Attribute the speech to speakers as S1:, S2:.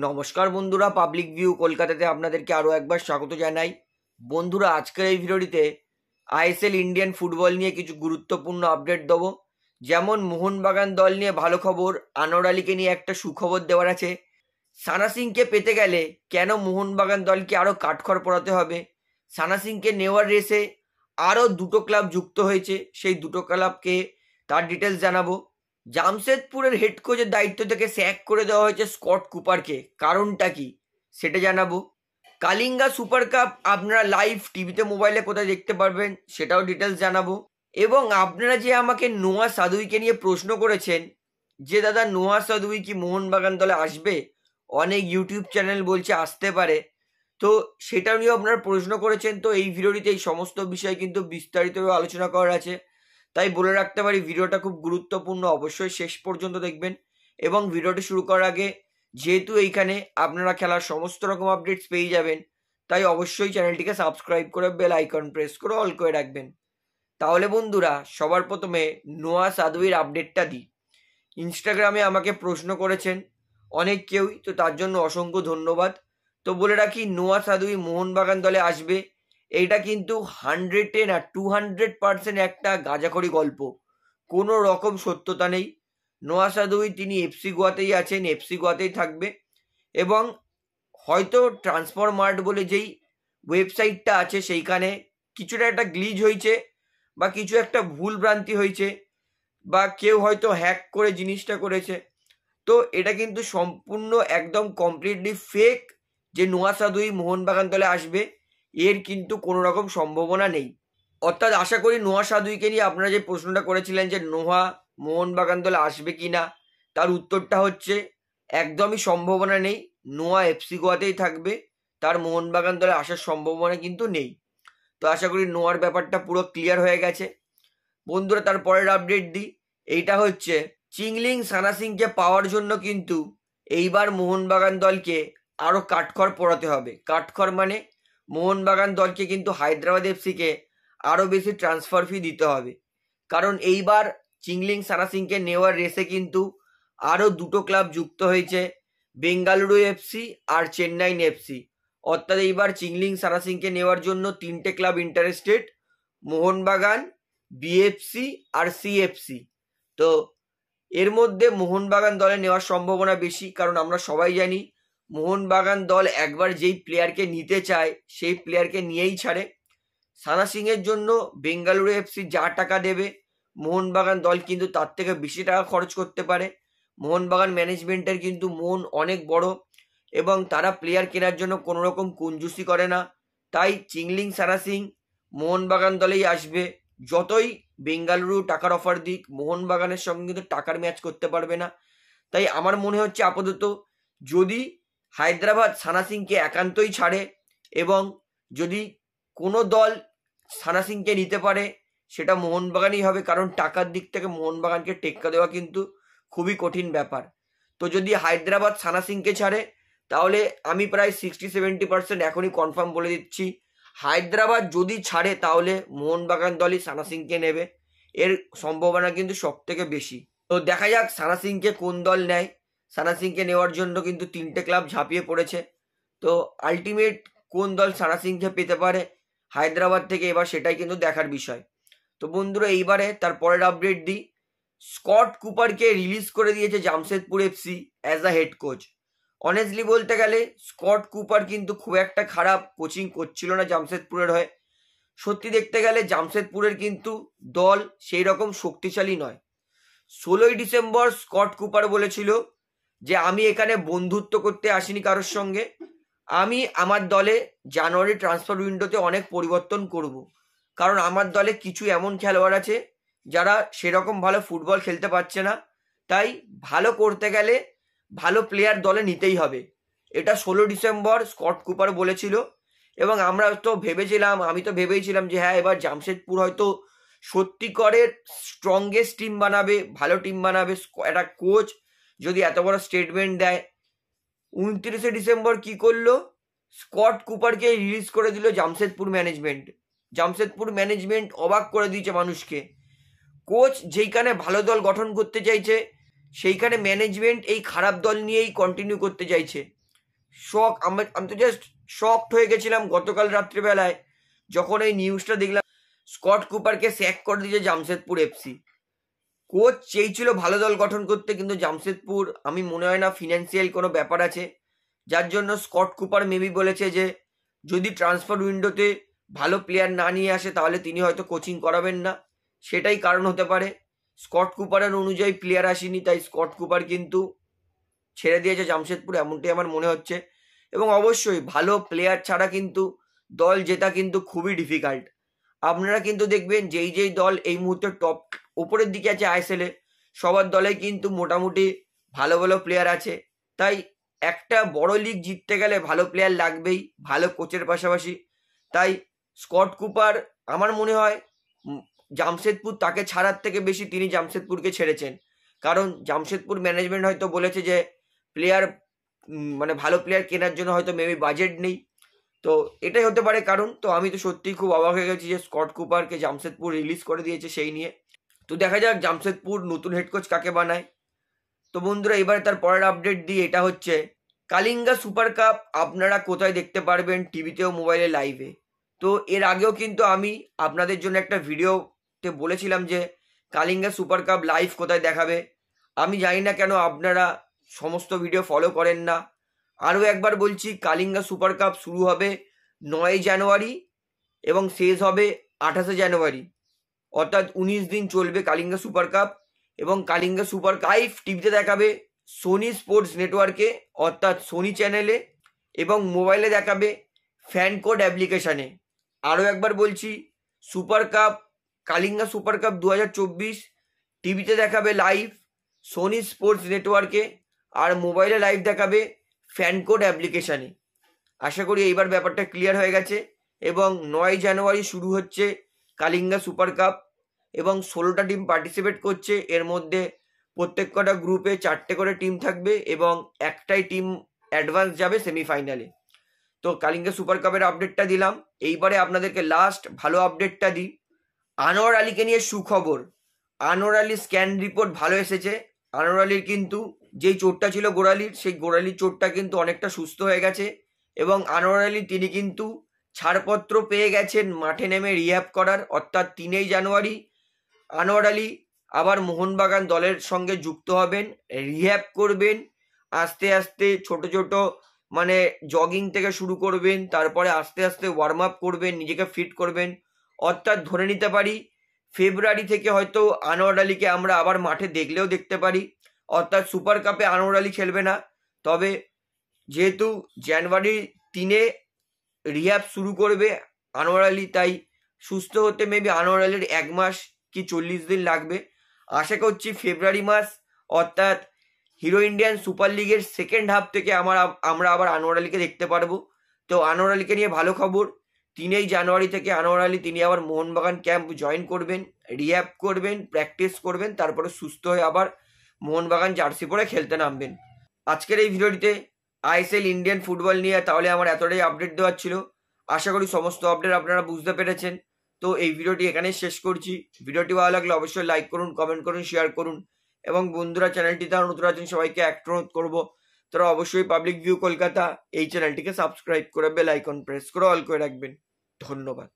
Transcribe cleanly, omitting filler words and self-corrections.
S1: নমস্কার বন্ধুরা, public view কলকাতাতে আপনাদেরকে আরও একবার স্বাগত জানাই। বন্ধুরা, আজকের এই ভিডিওটিতে আইএসএল ইন্ডিয়ান ফুটবল নিয়ে কিছু গুরুত্বপূর্ণ আপডেট দেবো। যেমন মোহনবাগান দল নিয়ে ভালো খবর, আনোয়ার আলীকে নিয়ে একটা সুখবর দেওয়ার আছে। সানা সিংকে পেতে গেলে কেন মোহনবাগান দলকে আরও কাঠখড় পোড়াতে হবে, সানা সিংকে নেওয়ার রেসে আরও দুটো ক্লাব যুক্ত হয়েছে, সেই দুটো ক্লাবকে তার ডিটেলস জানাবো। জামশেদপুরের হেড কোচের দায়িত্ব থেকে স্যাক করে দেওয়া হয়েছে স্কট কুপারকে, কারণটা কি সেটা জানাবো। কালিঙ্গা সুপার কাপ আপনারা লাইভ টিভিতে মোবাইলে কোথায় দেখতে পারবেন সেটাও ডিটেলস জানাবো। এবং আপনারা যে আমাকে নোয়া সাদুইকে নিয়ে প্রশ্ন করেছেন যে দাদা নোয়া সাদুই কি মোহনবাগান দলে আসবে, অনেক ইউটিউব চ্যানেল বলছে আসতে পারে, তো সেটা নিয়েও আপনারা প্রশ্ন করেছেন। তো এই ভিডিওটিতে এই সমস্ত বিষয় কিন্তু বিস্তারিতভাবে আলোচনা করার আছে, তাই বলে রাখতে পারি ভিডিওটা খুব গুরুত্বপূর্ণ, অবশ্যই শেষ পর্যন্ত দেখবেন। এবং ভিডিওটি শুরু করার আগে, যেহেতু এইখানে আপনারা খেলার সমস্ত রকম আপডেটস পেয়ে যাবেন, তাই অবশ্যই চ্যানেলটিকে সাবস্ক্রাইব করে বেল আইকন প্রেস করে অল করে রাখবেন। তাহলে বন্ধুরা, সবার প্রথমে নোয়া সাদুইর আপডেটটা দিই। ইনস্টাগ্রামে আমাকে প্রশ্ন করেছেন অনেক কেউই, তো তার জন্য অসংখ্য ধন্যবাদ। তো বলে রাখি, নোয়া সাদুই মোহনবাগান দলে আসবে এইটা কিন্তু 100 না 200% একটা গাঁজাখড়ি গল্প, কোনো রকম সত্যতা নেই। নোয়া সাদুই তিনি এফসি গোয়াতেই আছেন, এফসি গোয়াতেই থাকবে। এবং হয়তো ট্রান্সফার মার্ট বলে যেই ওয়েবসাইটটা আছে সেইখানে কিছুটা একটা গ্লিচ হয়েছে, বা কিছু একটা ভুল ভ্রান্তি হয়েছে, বা কেউ হয়তো হ্যাক করে জিনিসটা করেছে। তো এটা কিন্তু সম্পূর্ণ একদম কমপ্লিটলি ফেক যে নোয়া সাদুই মোহনবাগান দলে আসবে, এর কিন্তু কোনো রকম সম্ভাবনা নেই। অর্থাৎ আশা করি নোয়া সাদুইকে নিয়ে আপনারা যে প্রশ্নটা করেছিলেন যে নোয়া মোহনবাগান দলে আসবে কি না, তার উত্তরটা হচ্ছে একদমই সম্ভাবনা নেই। নোয়া এফসি গোয়াতেই থাকবে, তার মোহনবাগান দলে আসার সম্ভাবনা কিন্তু নেই। তো আশা করি নোয়ার ব্যাপারটা পুরো ক্লিয়ার হয়ে গেছে। বন্ধুরা, তার পরের আপডেট দিই। এইটা হচ্ছে চিংলিং সানা সিংকে পাওয়ার জন্য কিন্তু এইবার মোহনবাগান দলকে আরও কাঠখড় পোড়াতে হবে। কাঠখড় মানে মোহনবাগান দলকে কিন্তু হায়দ্রাবাদ এফসিকে আরও বেশি ট্রান্সফার ফি দিতে হবে, কারণ এইবার চিংলিং সানা সিংকে নেওয়ার রেসে কিন্তু আরও দুটো ক্লাব যুক্ত হয়েছে, বেঙ্গালুরু এফসি আর চেন্নাইন এফসি। অর্থাৎ এইবার চিংলিং সানা সিংকে নেওয়ার জন্য তিনটে ক্লাব ইন্টারেস্টেড, মোহনবাগান, বিএফসি আর সিএফসি। তো এর মধ্যে মোহনবাগান দলে নেওয়ার সম্ভাবনা বেশি, কারণ আমরা সবাই জানি মোহনবাগান দল একবার যেই প্লেয়ারকে নিতে চায় সেই প্লেয়ারকে নিয়েই ছাড়ে। সানা সিংয়ের জন্য বেঙ্গালুরু এফসি যা টাকা দেবে মোহনবাগান দল কিন্তু তার থেকে বেশি টাকা খরচ করতে পারে। মোহনবাগান ম্যানেজমেন্টের কিন্তু মন অনেক বড়, এবং তারা প্লেয়ার কেনার জন্য কোনো রকম কঞ্জুসি করে না। তাই চিংলিং সানা সিং মোহনবাগান দলেই আসবে। যতই বেঙ্গালুরু টাকার অফার দিক, মোহনবাগানের সঙ্গে কিন্তু টাকার ম্যাচ করতে পারবে না। তাই আমার মনে হচ্ছে আপাতত যদি হায়দ্রাবাদ সানা সিংকে একান্তই ছাড়ে, এবং যদি কোনো দল সানা সিংকে নিতে পারে সেটা মোহনবাগানই হবে, কারণ টাকার দিক থেকে মোহনবাগানকে টেক্কা দেওয়া কিন্তু খুবই কঠিন ব্যাপার। তো যদি হায়দ্রাবাদ সানা সিংকে ছাড়ে, তাহলে আমি প্রায় 60-70% এখনই কনফার্ম বলে দিচ্ছি, হায়দ্রাবাদ যদি ছাড়ে তাহলে মোহনবাগান দলই সানা সিংকে নেবে, এর সম্ভাবনা কিন্তু সব থেকে বেশি। তো দেখা যাক সানা সিংকে কোন দল নেয়। সানা সিংকে নেওয়ার জন্য কিন্তু তিনটে ক্লাব ঝাঁপিয়ে পড়েছে, তো আলটিমেট কোন দল সানা সিংকে পেতে পারে হায়দ্রাবাদ থেকে, এবার সেটাই কিন্তু দেখার বিষয়। তো বন্ধুরা, এইবারে তার পরের আপডেট দিই। স্কট কুপারকে রিলিজ করে দিয়েছে Jamshedpur FC as a head coach. Honestly বলতে গেলে স্কট কুপার কিন্তু খুব একটা খারাপ কোচিং করছিল না জামশেদপুরের হয়ে। সত্যি দেখতে গেলে জামশেদপুরের কিন্তু দল সেই রকম শক্তিশালী নয়। 16ই ডিসেম্বর স্কট কুপার বলেছিল যে আমি এখানে বন্ধুত্ব করতে আসিনি কারোর সঙ্গে, আমি আমার দলে জানুয়ারি ট্রান্সফার উইন্ডোতে অনেক পরিবর্তন করব, কারণ আমার দলে কিছু এমন খেলোয়াড় আছে যারা সেরকম ভালো ফুটবল খেলতে পারছে না, তাই ভালো করতে গেলে ভালো প্লেয়ার দলে নিতেই হবে। এটা 16 ডিসেম্বর স্কট কুপার বলেছিল। এবং আমরা তো ভেবেছিলাম, আমি তো ভেবেছিলাম যে হ্যাঁ, এবার জামশেদপুর হয়তো সত্যিকারের স্ট্রংগেস্ট টিম বানাবে, ভালো টিম বানাবে। একটা কোচ যদি এত বড় স্টেটমেন্ট দেয়, 29শে ডিসেম্বর কি করলো, স্কট কুপারকে রিলিজ করে দিল জামশেদপুর ম্যানেজমেন্ট। জামশেদপুর ম্যানেজমেন্ট অবাক করে দিয়েছে মানুষকে। কোচ যেইখানে ভালো দল গঠন করতে চাইছে, সেইখানে ম্যানেজমেন্ট এই খারাপ দল নিয়েই কন্টিনিউ করতে চাইছে। শক, আমি তো জাস্ট শকড হয়ে গেছিলাম গতকাল রাত্রিবেলায় যখন এই নিউজটা দেখলাম স্কট কুপারকে স্যাক করে দিয়েছে জামশেদপুর এফসি। কোচ চেয়েছিল ভালো দল গঠন করতে, কিন্তু জামশেদপুর আমি মনে হয় না ফিনান্সিয়াল কোনো ব্যাপার আছে, যার জন্য স্কট কুপার মেবি বলেছে যে যদি ট্রান্সফার উইন্ডোতে ভালো প্লেয়ার না নিয়ে আসে তাহলে তিনি হয়তো কোচিং করাবেন না, সেটাই কারণ হতে পারে। স্কট কুপারের অনুযায়ী প্লেয়ার আসেনি, তাই স্কট কুপার কিন্তু ছেড়ে দিয়েছে জামশেদপুর, এমনটাই আমার মনে হচ্ছে। এবং অবশ্যই ভালো প্লেয়ার ছাড়া কিন্তু দল জেতা কিন্তু খুবই ডিফিকাল্ট। আপনারা কিন্তু দেখবেন যেই দল এই মুহূর্তে টপ ওপরের দিকে আছে আইএসএল এ, সবার দলে কিন্তু মোটামুটি ভালো ভালো প্লেয়ার আছে। তাই একটা বড় লিগ জিততে গেলে ভালো প্লেয়ার লাগবেই, ভালো কোচের পাশাপাশি। তাই স্কট কুপার আমার মনে হয় জামশেদপুর তাকে ছাড়ার থেকে বেশি তিনি জামশেদপুরকে ছেড়েছেন, কারণ জামশেদপুর ম্যানেজমেন্ট হয়তো বলেছে যে প্লেয়ার মানে ভালো প্লেয়ার কেনার জন্য হয়তো মেবি বাজেট নেই, তো এটাই হতে পারে কারণ। তো আমি তো সত্যিই খুব অবাক হয়ে গেছি যে স্কট কুপারকে জামশেদপুর রিলিজ করে দিয়েছে সেই নিয়ে। তো দেখা যাক জামশেদপুর নতুন হেড কোচ কাকে বানায়। তো বন্ধুরা এবারে তার পরের আপডেট দিই, এটা হচ্ছে কালিঙ্গা সুপার কাপ আপনারা কোথায় দেখতে পারবেন, টিভিতেও মোবাইলে লাইভে। তো এর আগেও কিন্তু আমি আপনাদের জন্য একটা ভিডিওতে বলেছিলাম যে কালিঙ্গা সুপার কাপ লাইভ কোথায় দেখাবে। আমি জানি না কেন আপনারা সমস্ত ভিডিও ফলো করেন না। আরও একবার বলছি, কালিঙ্গা সুপার কাপ শুরু হবে 9 জানুয়ারি এবং শেষ হবে 28 জানুয়ারি, অর্থাৎ 19 দিন চলবে কালিঙ্গা সুপার কাপ। এবং কালিঙ্গা সুপার লাইভ টিভিতে দেখাবে সোনি স্পোর্টস নেটওয়ার্কে অর্থাৎ সোনি চ্যানেলে, এবং মোবাইলে দেখাবে ফ্যান কোড অ্যাপ্লিকেশানে। আরও একবার বলছি, super cup Kalinga super cup 2024 টিভিতে দেখাবে লাইভ সোনি স্পোর্টস নেটওয়ার্কে, আর মোবাইলে লাইভ দেখাবে ফ্যান কোড অ্যাপ্লিকেশানে। আশা করি এইবার ব্যাপারটা ক্লিয়ার হয়ে গেছে। এবং 9 জানুয়ারি শুরু হচ্ছে কালিঙ্গা সুপার কাপ এবং 16টা টিম পার্টিসিপেট করছে। এর মধ্যে প্রত্যেক কটা গ্রুপে 4টে করে টিম থাকবে এবং একটাই টিম অ্যাডভান্স যাবে সেমিফাইনালে। তো কালিঙ্গা সুপার কাপের আপডেটটা দিলাম। এইবারে আপনাদেরকে লাস্ট ভালো আপডেটটা দিই। আনোয়ার আলীকে নিয়ে সুখবর। আনোয়ার আলীর স্ক্যান রিপোর্ট ভালো এসেছে। আনোয়ার আলীর কিন্তু যেই চোটটা ছিল গোড়ালির, সেই গোড়ালির চোটটা কিন্তু অনেকটা সুস্থ হয়ে গেছে এবং আনোয়ার আলী তিনি কিন্তু ছাড়পত্র পেয়ে গেছেন মাঠে নেমে রিহ্যাব করার, অর্থাৎ 3 জানুয়ারি আনোয়ার আলী আবার মোহনবাগান দলের সঙ্গে যুক্ত হবেন, রিহ্যাব করবেন, আস্তে আস্তে ছোট ছোট মানে জগিং থেকে শুরু করবেন, তারপরে আস্তে আস্তে ওয়ার্ম আপ করবেন, নিজেকে ফিট করবেন। অর্থাৎ ধরে নিতে পারি ফেব্রুয়ারি থেকে হয়তো আনোয়ার আলীকে আমরা আবার মাঠে দেখলেও দেখতে পারি। অর্থাৎ সুপার কাপে আনোয়ার আলী খেলবে না, তবে যেহেতু জানুয়ারি 3 রিহ্যাব শুরু করবে আনোয়ার আলী, তাই সুস্থ হতে মেবি আনোয়ার আলীর 1 মাস কি 40 দিন লাগবে। আশা করছি ফেব্রুয়ারি মাস অর্থাৎ হিরো ইন্ডিয়ান সুপার লিগের সেকেন্ড হাফ থেকে আমরা আবার আনোয়ার আলীকে দেখতে পারবো। তো আনোয়ার আলীকে নিয়ে ভালো খবর, 3 জানুয়ারি থেকে আনোয়ার আলী তিনি আবার মোহনবাগান ক্যাম্প জয়েন করবেন, রিহ্যাব করবেন, প্র্যাকটিস করবেন, তারপরে সুস্থ হয়ে আবার মোহনবাগান জার্সি পরে খেলতে নামবেন। আজকের এই ভিডিওটিতে আইএসএল ইন্ডিয়ান ফুটবল নিয়ে তাহলে আমার এতটাই আপডেট দেওয়ার ছিল। আশা করি সমস্ত আপডেট আপনারা বুঝতে পেরেছেন। তো এই ভিডিওটি এখানেই শেষ করছি। ভিডিওটি ভালো লাগলে অবশ্যই লাইক করুন, কমেন্ট করুন, শেয়ার করুন এবং বন্ধুরা চ্যানেলটি তারা নতুন আছেন সবাইকে একটা অনুরোধ করবো, তারা অবশ্যই পাবলিক ভিউ কলকাতা এই চ্যানেলটিকে সাবস্ক্রাইব করে বেল আইকন প্রেস করে অল করে রাখবেন। ধন্যবাদ।